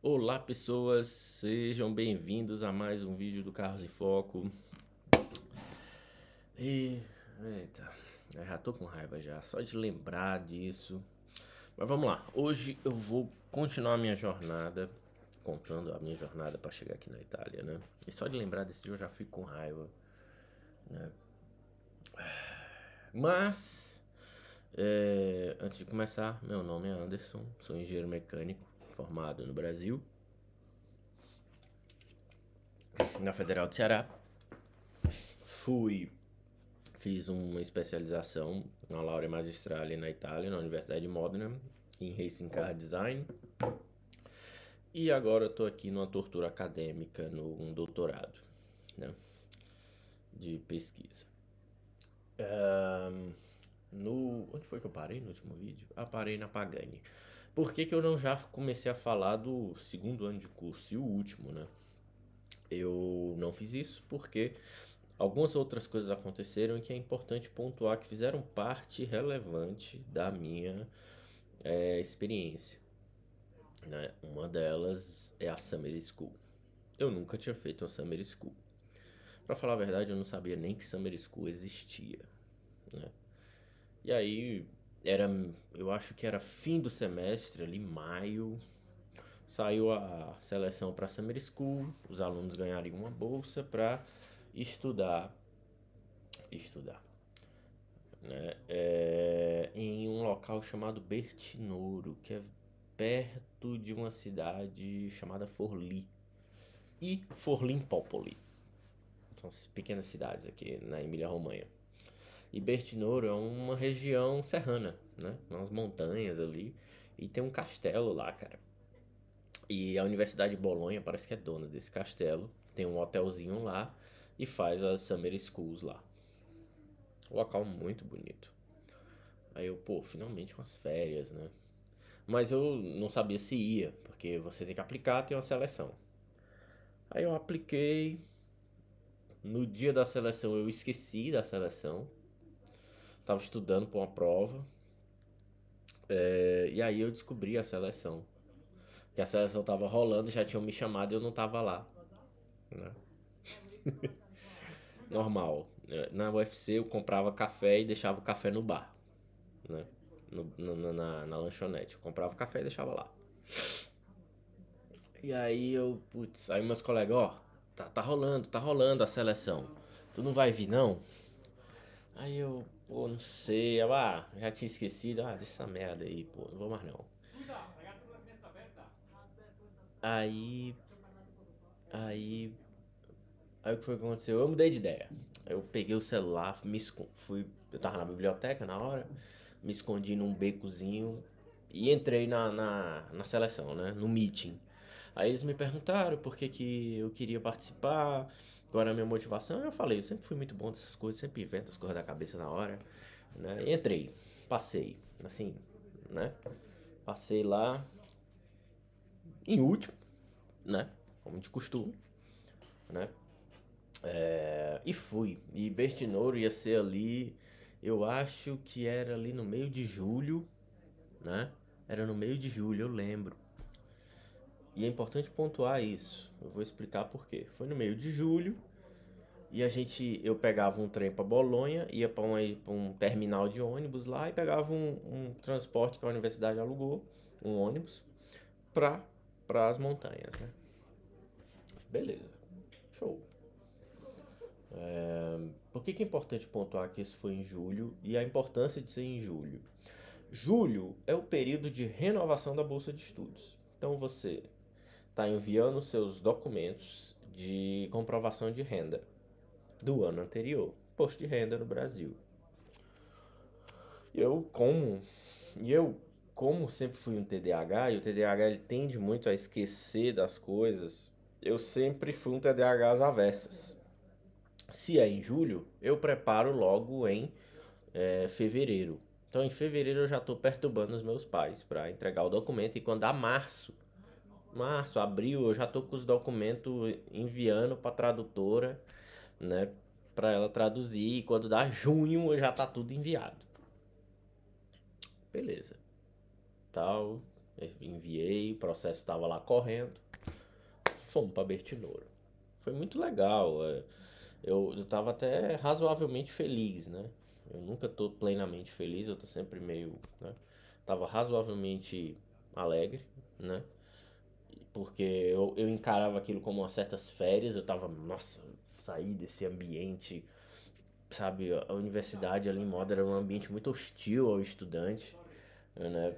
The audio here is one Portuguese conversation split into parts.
Olá pessoas, sejam bem-vindos a mais um vídeo do Carros em Foco. Eita, eu já tô com raiva já, só de lembrar disso. Mas vamos lá, hoje eu vou continuar a minha jornada, contando a minha jornada para chegar aqui na Itália, né? E só de lembrar desse dia eu já fico com raiva, né? Mas, antes de começar, meu nome é Anderson, sou engenheiro mecânico formado no Brasil, na Federal do Ceará. Fiz uma especialização na Laurea Magistrale na Itália, na Universidade de Modena, em Racing Car Design. E agora eu tô aqui numa tortura acadêmica, num doutorado, né, de pesquisa. Onde foi que eu parei no último vídeo? Parei na Pagani. Por que que eu não já comecei a falar do segundo ano de curso e o último, né? Eu não fiz isso porque algumas outras coisas aconteceram e que é importante pontuar que fizeram parte relevante da minha experiência, né? Uma delas é a Summer School. Eu nunca tinha feito uma Summer School. Pra falar a verdade, eu não sabia nem que Summer School existia, né? E aí, eu acho que era fim do semestre, ali maio, saiu a seleção para Summer School, os alunos ganhariam uma bolsa para estudar, né, em um local chamado Bertinoro, que é perto de uma cidade chamada Forlì e Forlimpopoli. São pequenas cidades aqui na Emília-Romanha. E Bertinoro é uma região serrana, né? Umas montanhas ali. E tem um castelo lá, cara. E a Universidade de Bolonha parece que é dona desse castelo. Tem um hotelzinho lá e faz as Summer Schools lá. Um local muito bonito. Aí eu, finalmente umas férias, né? Mas eu não sabia se ia, porque você tem que aplicar, tem uma seleção. Aí eu apliquei. No dia da seleção eu esqueci da seleção. Tava estudando para uma prova. E aí eu descobri a seleção. Que a seleção tava rolando, já tinham me chamado e eu não tava lá, né? Normal. Na UFC eu comprava café e deixava o café no bar, né? Na lanchonete. Eu comprava café e deixava lá. E aí aí meus colegas, ó, tá rolando a seleção. Tu não vai vir não? Aí eu, não sei, já tinha esquecido, deixa essa merda aí, não vou mais não. Aí, aí, aí o que foi que aconteceu? Eu mudei de ideia. Eu peguei o celular, eu tava na biblioteca na hora, me escondi num becozinho e entrei na seleção, né? No meeting. Aí eles me perguntaram por que que eu queria participar, qual era a minha motivação. Eu falei, eu sempre fui muito bom dessas coisas, sempre invento as coisas da cabeça na hora, né? E entrei, passei, assim, né? Passei lá em último, né? Como de costume, né? E fui. E Bertinoro ia ser ali, eu acho que era ali no meio de julho, né? Era no meio de julho, eu lembro. E é importante pontuar isso. Eu vou explicar por quê. Foi no meio de julho e eu pegava um trem para Bolonha, ia para um terminal de ônibus lá e pegava um transporte que a universidade alugou, um ônibus, para as montanhas, né? Beleza, show. Por que que é importante pontuar que isso foi em julho e a importância de ser em julho? Julho é o período de renovação da bolsa de estudos. Então você está enviando seus documentos de comprovação de renda do ano anterior, imposto de renda no Brasil. Eu como e eu como sempre fui um TDAH e o TDAH ele tende muito a esquecer das coisas. Eu sempre fui um TDAH às avessas. Se é em julho, eu preparo logo em fevereiro. Então, em fevereiro eu já estou perturbando os meus pais para entregar o documento. E quando dá abril, eu já estou com os documentos enviando para a tradutora, né, para ela traduzir. E quando dá junho, já tá tudo enviado. Beleza. Tal. Eu enviei, o processo estava lá correndo. Fomos para Bertinouro. Foi muito legal. Eu tava até razoavelmente feliz, né? Eu nunca tô plenamente feliz, eu tô sempre meio, né? Tava razoavelmente alegre, né? Porque eu encarava aquilo como umas certas férias, eu tava, nossa, sair desse ambiente, sabe? A universidade ali em moda era um ambiente muito hostil ao estudante, né?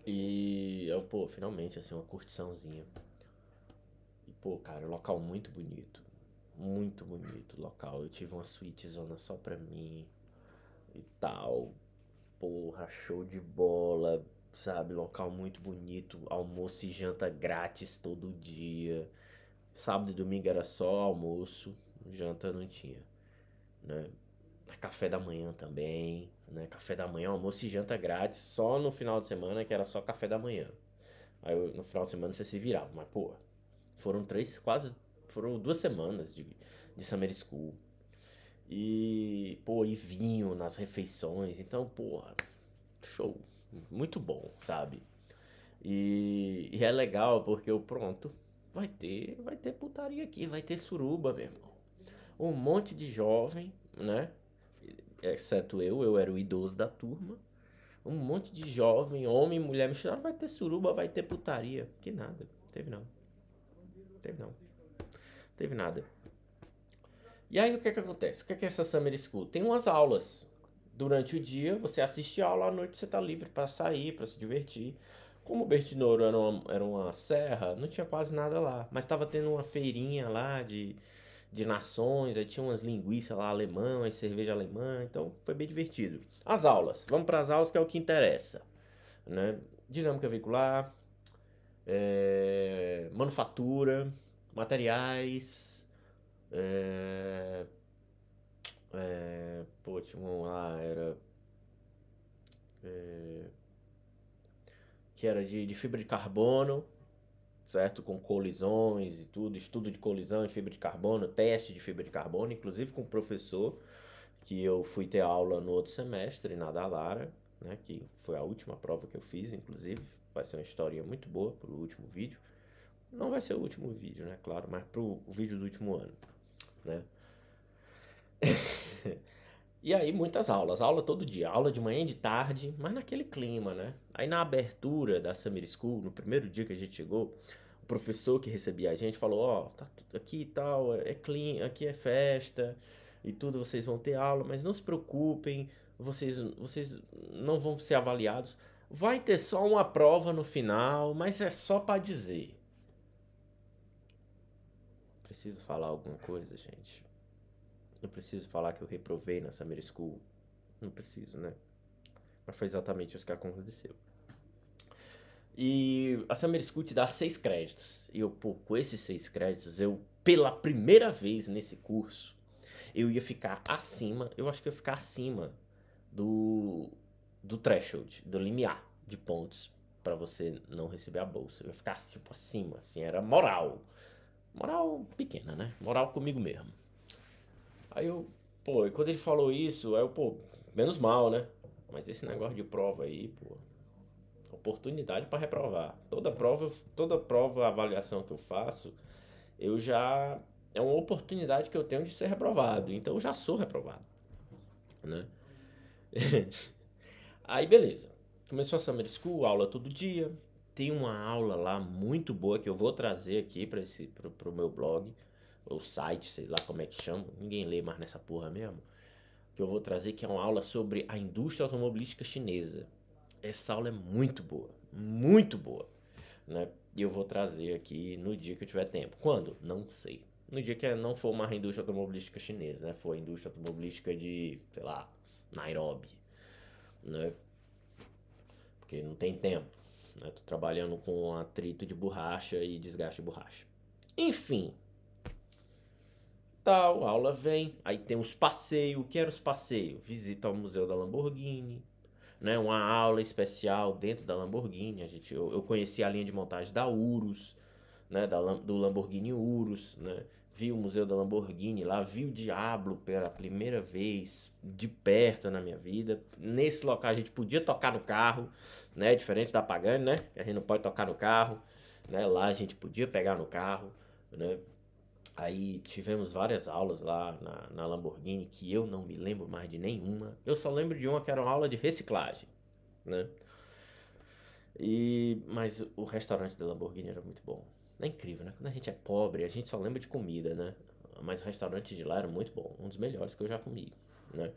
E eu, pô, finalmente, assim, uma curtiçãozinha. E, pô, cara, local muito bonito. Muito bonito o local. Eu tive uma suíte zona só pra mim e tal. Porra, show de bola, sabe? Local muito bonito. Almoço e janta grátis todo dia. Sábado e domingo era só almoço, janta não tinha, né? Café da manhã também, né? Café da manhã, almoço e janta grátis. Só no final de semana que era só café da manhã. Aí no final de semana você se virava. Mas, pô, foram foram 2 semanas de Summer School. E, pô, e vinho nas refeições. Então, porra, show. Muito bom, sabe? E é legal porque o pronto, vai ter putaria aqui, vai ter suruba, meu irmão. Um monte de jovem, né? Exceto eu era o idoso da turma. Um monte de jovem, homem, mulher misturado, vai ter suruba, vai ter putaria. Que nada, teve não, teve não, teve nada. E aí o que é que acontece? O que é essa Summer School? Tem umas aulas. Durante o dia você assiste a aula, à noite você tá livre para sair, para se divertir. Como o Bertinouro era uma serra, não tinha quase nada lá. Mas tava tendo uma feirinha lá de nações, aí tinha umas linguiças lá alemãs, cerveja alemã, então foi bem divertido. As aulas, vamos para as aulas que é o que interessa, né? Dinâmica veicular, manufatura, materiais, é, pô, tinha um lá, que era de fibra de carbono, certo? Com colisões e tudo, estudo de colisão em fibra de carbono, teste de fibra de carbono, inclusive com o professor, que eu fui ter aula no outro semestre, na da Lara, né? Que foi a última prova que eu fiz, inclusive. Vai ser uma historinha muito boa pro último vídeo. Não vai ser o último vídeo, né? Claro, mas pro vídeo do último ano, né? E aí, muitas aulas, aula todo dia, aula de manhã e de tarde, mas naquele clima, né? Aí na abertura da Summer School, no primeiro dia que a gente chegou, o professor que recebia a gente falou, ó, tá aqui e tal, é clean, aqui é festa e tudo, vocês vão ter aula, mas não se preocupem, vocês não vão ser avaliados. Vai ter só uma prova no final, mas é só pra dizer. Preciso falar alguma coisa, gente? Não preciso falar que eu reprovei na Summer School. Não preciso, né? Mas foi exatamente isso que aconteceu. E a Summer School te dá 6 créditos. E eu, pô, com esses 6 créditos, pela primeira vez nesse curso, eu ia ficar acima, eu acho que eu ia ficar acima do threshold, do limiar de pontos para você não receber a bolsa. Eu ia ficar, tipo, acima, assim, era moral. Moral pequena, né? Moral comigo mesmo. Aí eu, pô, e quando ele falou isso, aí eu, pô, menos mal, né? Mas esse negócio de prova aí, pô, oportunidade para reprovar. Toda prova, avaliação que eu faço, eu já é uma oportunidade que eu tenho de ser reprovado. Então eu já sou reprovado, né? Aí beleza. Começou a Summer School, aula todo dia. Tem uma aula lá muito boa que eu vou trazer aqui para pro meu blog, ou site, sei lá como é que chama. Ninguém lê mais nessa porra mesmo. Que eu vou trazer que é uma aula sobre a indústria automobilística chinesa. Essa aula é muito boa, né? E eu vou trazer aqui no dia que eu tiver tempo. Quando? Não sei. No dia que não for uma indústria automobilística chinesa, né? For a indústria automobilística de, sei lá, Nairobi, né? Porque não tem tempo, né? Tô trabalhando com atrito de borracha e desgaste de borracha. Enfim, tal, a aula vem, aí tem os passeios. O que eram os passeios? Visita ao Museu da Lamborghini, né? Uma aula especial dentro da Lamborghini. Eu conheci a linha de montagem da Urus, né? Do Lamborghini Urus, né? vi o Museu da Lamborghini lá, vi o Diablo pela primeira vez de perto na minha vida. Nesse local a gente podia tocar no carro, né? Diferente da Pagani, né? A gente não pode tocar no carro, né? Lá a gente podia pegar no carro, né? Aí tivemos várias aulas lá na Lamborghini que eu não me lembro mais de nenhuma. Eu só lembro de uma que era uma aula de reciclagem, né? Mas o restaurante da Lamborghini era muito bom. É incrível, né? Quando a gente é pobre, a gente só lembra de comida, né? Mas o restaurante de lá era muito bom. Um dos melhores que eu já comi, né?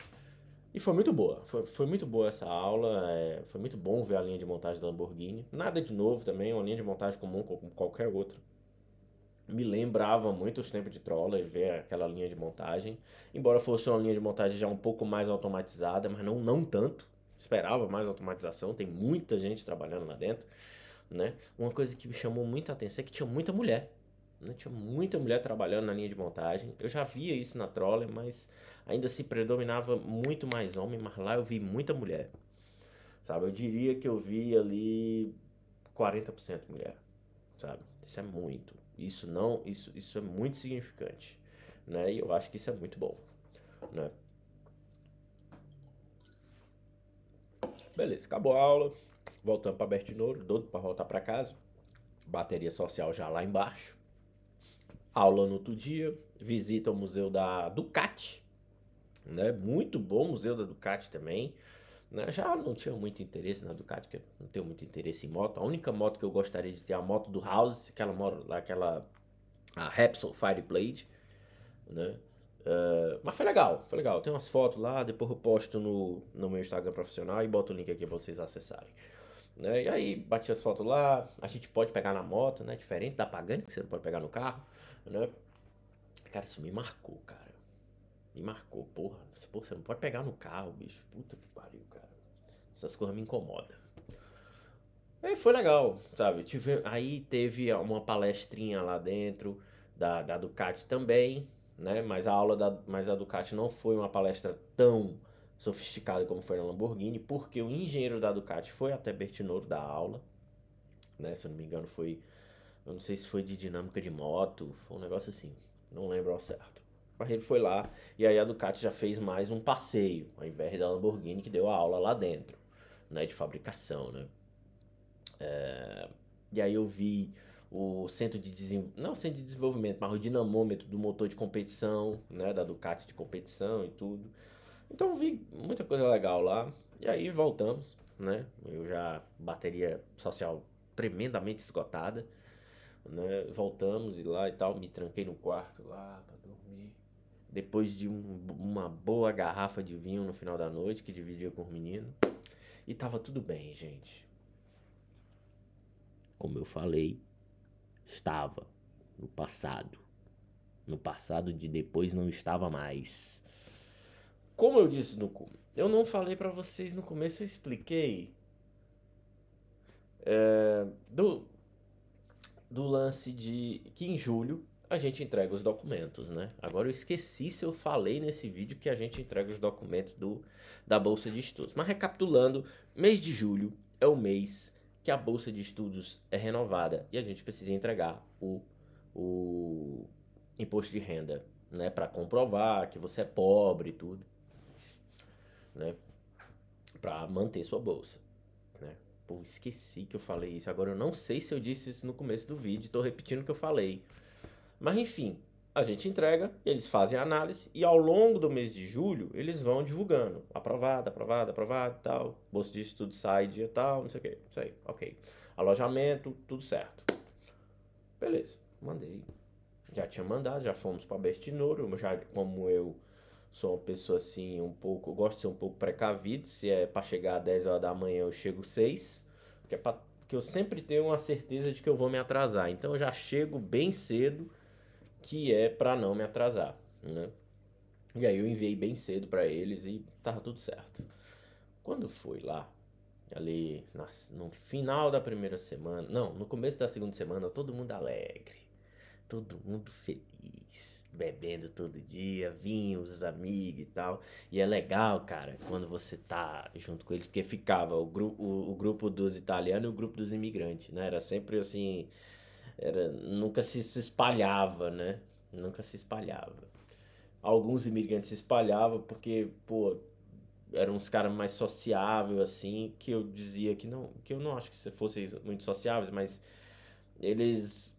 E foi muito boa. Foi muito boa essa aula. Foi muito bom ver a linha de montagem da Lamborghini. Nada de novo também, uma linha de montagem comum como qualquer outra. Me lembrava muito os tempos de Troller, ver aquela linha de montagem. Embora fosse uma linha de montagem já um pouco mais automatizada, mas não tanto. Esperava mais automatização, tem muita gente trabalhando lá dentro, né? Uma coisa que me chamou muita atenção é que tinha muita mulher, né? Tinha muita mulher trabalhando na linha de montagem. Eu já via isso na Troller, mas ainda assim predominava muito mais homem, mas lá eu vi muita mulher, sabe? Eu diria que eu vi ali 40% mulher, sabe? Isso é muito. Isso é muito significante, né? E eu acho que isso é muito bom, né? Beleza, acabou a aula. Voltamos para Bertinouro, doido para voltar para casa. Bateria social já lá embaixo. Aula no outro dia, visita ao museu da Ducati, né? Muito bom o museu da Ducati também, né? Já não tinha muito interesse na Ducati, porque eu não tenho muito interesse em moto. A única moto que eu gostaria de ter é a moto do House, aquela a Repsol Fireblade, né? Mas foi legal. Tem umas fotos lá, depois eu posto no meu Instagram profissional e boto o link aqui pra vocês acessarem. Né? E aí, bati as fotos lá, a gente pode pegar na moto, né? Diferente da Pagani, que você não pode pegar no carro, né? Cara, isso me marcou, cara. Me marcou, porra. Porra, você não pode pegar no carro, bicho. Puta que pariu, cara. Essas coisas me incomodam. Aí foi legal, sabe? Aí teve uma palestrinha lá dentro da Ducati também, né? Mas a Ducati não foi uma palestra tão sofisticada como foi na Lamborghini, porque o engenheiro da Ducati foi até Bertinouro dar aula, né? Se eu não me engano eu não sei se foi de dinâmica de moto, foi um negócio assim, não lembro ao certo. Mas ele foi lá e aí a Ducati já fez mais um passeio, ao invés da Lamborghini que deu a aula lá dentro, né? De fabricação, né? E aí eu vi o centro de desenvolvimento, não centro de desenvolvimento, mas o dinamômetro do motor de competição, né, da Ducati de competição e tudo. Então eu vi muita coisa legal lá. E aí voltamos, né? Eu já bateria social tremendamente esgotada, né? Voltamos e lá e tal, me tranquei no quarto lá pra dormir. Depois de uma boa garrafa de vinho no final da noite que dividia com os meninos. E tava tudo bem, gente. Como eu falei, estava no passado. No passado de depois não estava mais. Como eu disse no começo, eu não falei pra vocês no começo, eu expliquei do, do lance de que em julho a gente entrega os documentos, né? Agora eu esqueci se eu falei nesse vídeo que a gente entrega os documentos da Bolsa de Estudos. Mas recapitulando, mês de julho é o mês que a Bolsa de Estudos é renovada e a gente precisa entregar o imposto de renda, né? Para comprovar que você é pobre e tudo, né? Para manter sua bolsa, né? Pô, esqueci que eu falei isso. Agora eu não sei se eu disse isso no começo do vídeo, tô repetindo o que eu falei. Mas enfim, a gente entrega, eles fazem a análise e ao longo do mês de julho eles vão divulgando. Aprovado, aprovado, aprovado, tal. Bolsa de estudo sai dia tal, não sei o que. Isso aí, ok. Alojamento, tudo certo. Beleza, mandei. Já tinha mandado, já fomos para Bertinouro. Como eu sou uma pessoa assim, eu gosto de ser um pouco precavido. Se é para chegar às 10 horas da manhã, eu chego 6. Que eu sempre tenho uma certeza de que eu vou me atrasar. Então eu já chego bem cedo, que é para não me atrasar, né? E aí eu enviei bem cedo para eles e tava tudo certo. Quando foi lá, ali no final da primeira semana, não, no começo da segunda semana, todo mundo alegre, todo mundo feliz, bebendo todo dia, vinhos, os amigos e tal. E é legal, cara, quando você tá junto com eles, porque ficava o grupo dos italianos e o grupo dos imigrantes, né? Era sempre assim, nunca se espalhava, né? Nunca se espalhava. Alguns imigrantes se espalhavam porque, pô, eram uns caras mais sociáveis, assim, que eu dizia que eu não acho que fossem muito sociáveis, mas eles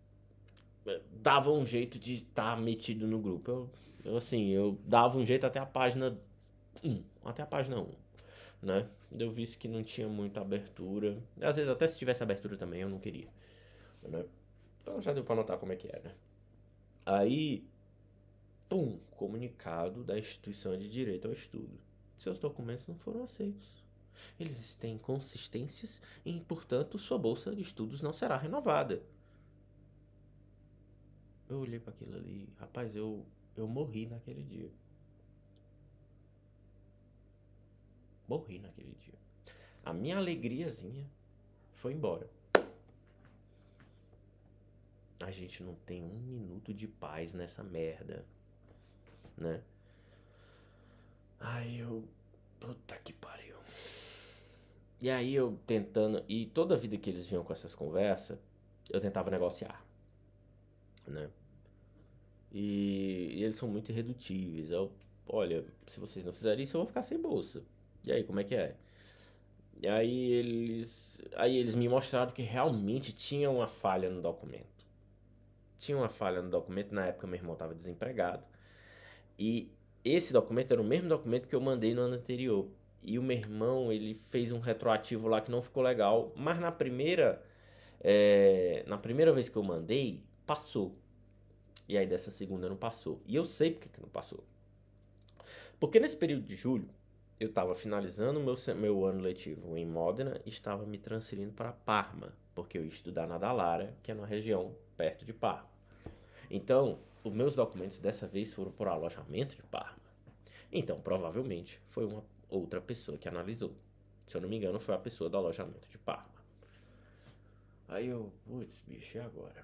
davam um jeito de estar metido no grupo. Assim, eu dava um jeito até a página até a página um, né? Eu vi que não tinha muita abertura. Às vezes até se tivesse abertura também eu não queria, né? Então já deu pra notar como é que é, né? Aí, pum, comunicado da instituição de direito ao estudo. Seus documentos não foram aceitos. Eles têm inconsistências e, portanto, sua bolsa de estudos não será renovada. Eu olhei para aquilo ali, rapaz, eu morri naquele dia. Morri naquele dia. A minha alegriazinha foi embora. A gente não tem um minuto de paz nessa merda, né? Aí eu. Puta que pariu. E aí eu tentando. E toda a vida que eles vinham com essas conversas, eu tentava negociar, né? E eles são muito irredutíveis. Olha, se vocês não fizerem isso, eu vou ficar sem bolsa. E aí, como é que é? E aí eles me mostraram que realmente tinha uma falha no documento. Tinha uma falha no documento, na época meu irmão estava desempregado. E esse documento era o mesmo documento que eu mandei no ano anterior. E o meu irmão, ele fez um retroativo lá que não ficou legal, mas na primeira vez que eu mandei, passou. E aí dessa segunda não passou. E eu sei porque que não passou. Porque nesse período de julho, eu estava finalizando meu ano letivo em Modena e estava me transferindo para Parma, porque eu ia estudar na Dallara, que é uma região perto de Parma. Então, os meus documentos dessa vez foram por alojamento de Parma. Então, provavelmente, foi uma outra pessoa que analisou. Se eu não me engano, foi a pessoa do alojamento de Parma. Aí eu, putz, bicho, e agora?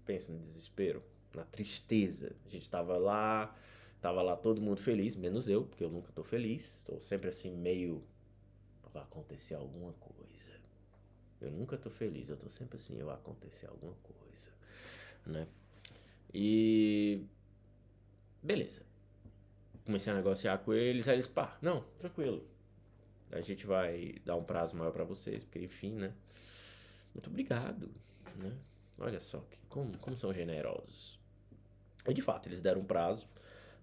Penso no desespero, na tristeza. A gente tava lá todo mundo feliz, menos eu, porque eu nunca tô feliz. Tô sempre assim, meio. Vai acontecer alguma coisa. Eu nunca tô feliz, eu tô sempre assim, vai acontecer alguma coisa, né? E. Beleza. Comecei a negociar com eles, aí eles, pá, não, tranquilo. A gente vai dar um prazo maior pra vocês, porque enfim, né? Muito obrigado, né? Olha só, como são generosos. E de fato, eles deram um prazo.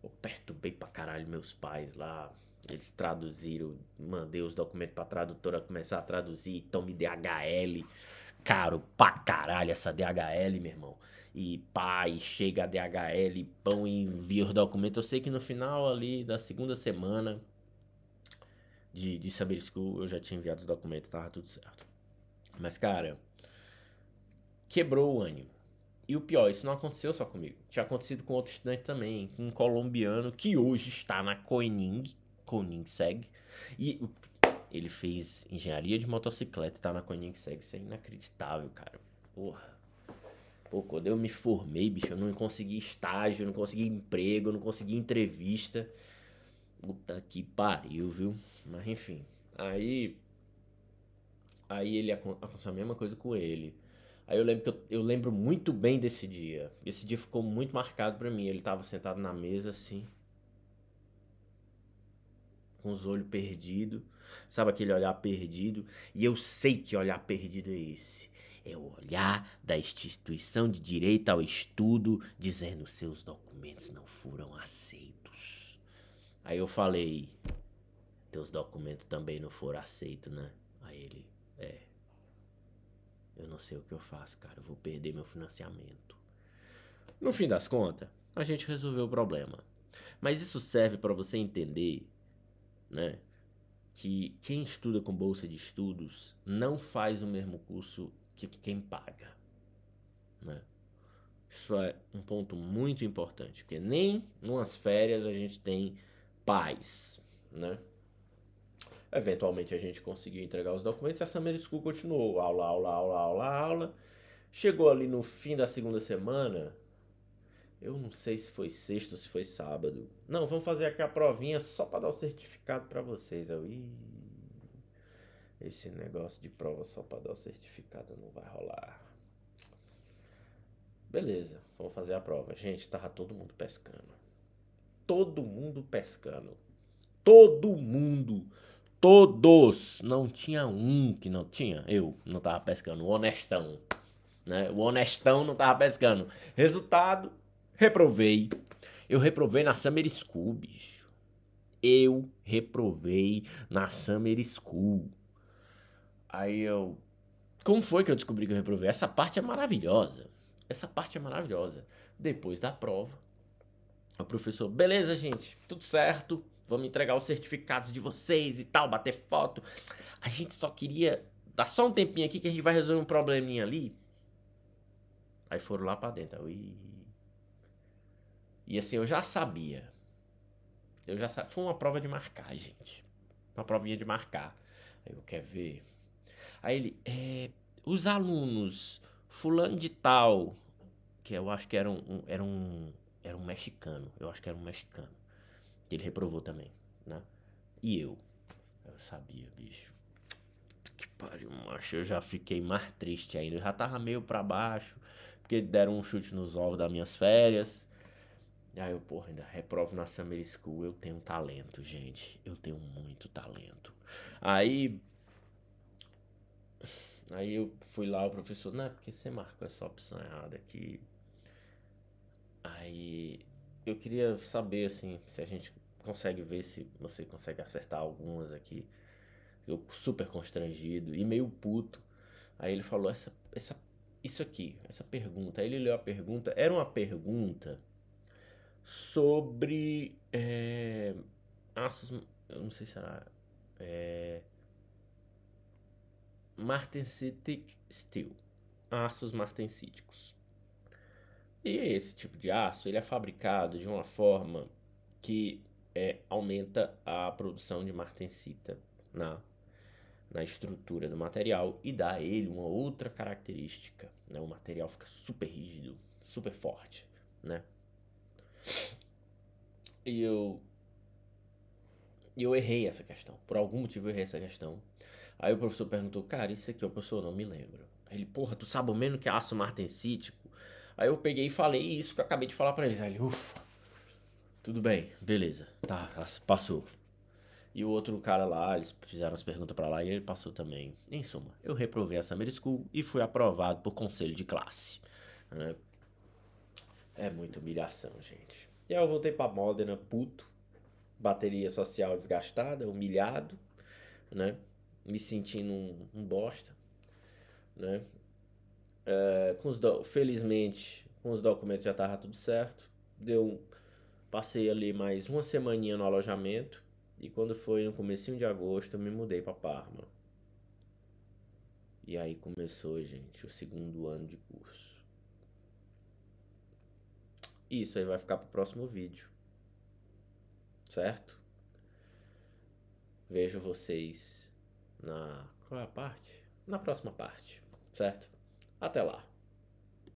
Eu perturbei pra caralho meus pais lá. Eles traduziram, mandei os documentos pra tradutora começar a traduzir. Então me DHL. Caro pra caralho essa DHL, meu irmão. E pai, chega a DHL, pão e envia os documentos. Eu sei que no final ali da segunda semana de Summer School eu já tinha enviado os documentos, tava tudo certo. Mas, cara, quebrou o ânimo. E o pior, isso não aconteceu só comigo. Tinha acontecido com outro estudante também, um colombiano que hoje está na Koenigsegg. E ele fez engenharia de motocicleta e tá na Koenigsegg. Isso é inacreditável, cara. Porra. Pô, quando eu me formei, bicho, eu não consegui estágio, não consegui emprego, não consegui entrevista. Puta que pariu, viu? Mas enfim. Aí ele aconteceu a mesma coisa com ele. Aí eu lembro que eu lembro muito bem desse dia. Esse dia ficou muito marcado pra mim. Ele tava sentado na mesa assim, com os olhos perdidos. Sabe aquele olhar perdido? E eu sei que olhar perdido é esse. É o olhar da instituição de direito ao estudo dizendo seus documentos não foram aceitos. Aí eu falei, teus documentos também não foram aceitos, né? Aí ele, eu não sei o que eu faço, cara. Eu vou perder meu financiamento. No fim das contas, a gente resolveu o problema. Mas isso serve para você entender, né, que quem estuda com bolsa de estudos não faz o mesmo curso que quem paga, né? Isso é um ponto muito importante, porque nem numas férias a gente tem paz, né? Eventualmente a gente conseguiu entregar os documentos e a Summer School continuou. Aula, aula, aula, aula, aula. Chegou ali no fim da segunda semana. Eu não sei se foi sexta ou se foi sábado. Não, vamos fazer aqui a provinha só pra dar o certificado pra vocês. Esse negócio de prova só pra dar o certificado não vai rolar. Beleza, vamos fazer a prova. Gente, tava todo mundo pescando. Todo mundo pescando. Todo mundo. Todos. Não tinha um que não tinha. Eu não tava pescando. O honestão. Né? O honestão não tava pescando. Resultado, reprovei. Eu reprovei na Summer School, bicho. Eu reprovei na Summer School. Aí eu... Como foi que eu descobri que eu reprovei? Essa parte é maravilhosa. Essa parte é maravilhosa. Depois da prova, o professor, beleza, gente, tudo certo. Vamos entregar os certificados de vocês e tal, bater foto. A gente só queria dar só um tempinho aqui que a gente vai resolver um probleminha ali. Aí foram lá pra dentro. E assim, eu já sabia. Foi uma prova de marcar, gente. Uma provinha de marcar. Aí eu quero ver. Aí ele, os alunos, fulano de tal, que eu acho que era um mexicano. Eu acho que era um mexicano. Que ele reprovou também, né? E eu sabia, bicho. Que pariu, macho. Eu já fiquei mais triste ainda. Eu já tava meio pra baixo. Porque deram um chute nos ovos das minhas férias. E aí eu, porra, ainda reprovo na Summer School. Eu tenho talento, gente. Eu tenho muito talento. Aí eu fui lá, o professor, não, é porque você marcou essa opção errada aqui. Aí eu queria saber, assim, se a gente consegue ver se você consegue acertar algumas aqui. Eu super constrangido e meio puto. Aí ele falou, isso aqui, essa pergunta. Aí ele leu a pergunta, era uma pergunta sobre aços, eu não sei se era martensitic steel, aços martensíticos. E esse tipo de aço, ele é fabricado de uma forma que aumenta a produção de martensita na estrutura do material e dá a ele uma outra característica, né? O material fica super rígido, super forte, né? E eu errei essa questão, por algum motivo eu errei essa questão. Aí o professor perguntou, cara, isso aqui, o professor, não me lembro. Aí ele, porra, tu sabe o menos que é aço martensítico? Aí eu peguei e falei isso que eu acabei de falar pra eles. Aí ele, ufa, tudo bem, beleza, tá, passou. E o outro cara lá, eles fizeram as perguntas pra lá e ele passou também. Em suma, eu reprovei a Summer School e fui aprovado por conselho de classe. Né? É muita humilhação, gente. E aí eu voltei pra Modena, puto, bateria social desgastada, humilhado, né? Me sentindo um bosta, né? Felizmente, com os documentos já tava tudo certo. Passei ali mais uma semaninha no alojamento. E quando foi no comecinho de agosto, eu me mudei pra Parma. E aí começou, gente, o segundo ano de curso. Isso aí vai ficar pro próximo vídeo. Certo? Vejo vocês na... Qual é a parte? Na próxima parte. Certo? Até lá.